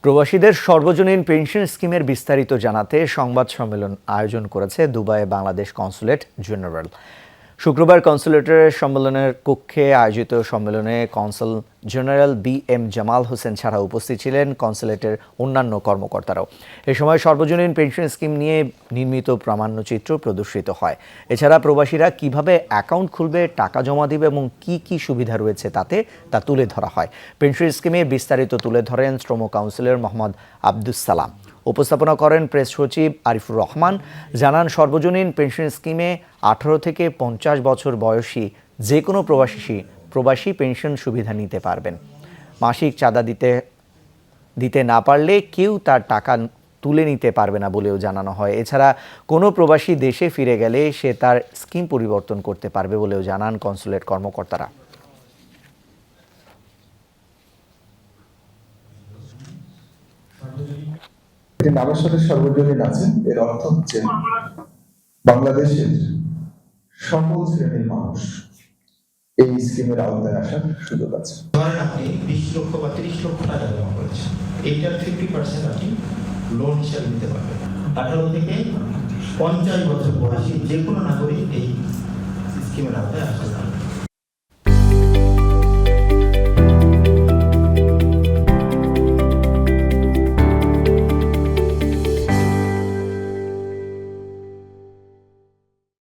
প্রবাসীদের সর্বজনীন পেনশন স্কিমের বিস্তারিত জানাতে সংবাদ সম্মেলন আয়োজন করেছে দুবাইয়ে বাংলাদেশ কনস্যুলেট জেনারেল। শুক্রবার কনস্যুলেটের সম্মেলনের কক্ষে আয়োজিত সম্মেলনে consul general BM. Jamal Hossain ছাড়া উপস্থিত ছিলেন কনস্যুলেটের অন্যান্য কর্মকর্তারাও। এ সময় সর্বজনীন পেনশন স্কিম নিয়ে নির্মিত প্রামাণ্যচিত্র প্রদর্শিত হয়। এছাড়া প্রবাসীরা কিভাবে অ্যাকাউন্ট খুলবে, টাকা জমা দিবে এবং কি কি সুবিধা রয়েছে তা তুলে ধরা হয়। পেনশন স্কিমের বিস্তারিত তুলে ধরেন শ্রম কাউন্সিলর মোহাম্মদ আব্দুস সালাম। উপস্থাপনা করেন প্রেস সচিব আরিফুর রহমান। জানান, সর্বজনীন পেনশন স্কিমে 18 থেকে 50 বছর বয়সী যে কোনো প্রবাসী পেনশন সুবিধা নিতে পারবেন। মাসিক চাঁদা দিতে না পারলে কেউ তার টাকা তুলে নিতে পারবে না বলেও জানানো হয়। এছাড়া কোনো প্রবাসী দেশে ফিরে গেলে সে তার স্কিম পরিবর্তন করতে পারবে বলেও জানান কনস্যুলেট কর্মকর্তারা। নামের সাথে সর্বজনীন আছে, এর অর্থ হচ্ছে বাংলাদেশের সকল শ্রেণীর মানুষ এই স্কিমের আওতায় আসার সুযোগ আছে। ধরেন আপনি 20 লক্ষ বা 30 লক্ষ টাকা জমা করেছেন, এইটার 50% আপনি লোন হিসাবে নিতে পারবেন। 18 থেকে 50 বছর বয়সী যে কোনো নাগরিক এই স্কিমের আওতায় আসতে পারবে।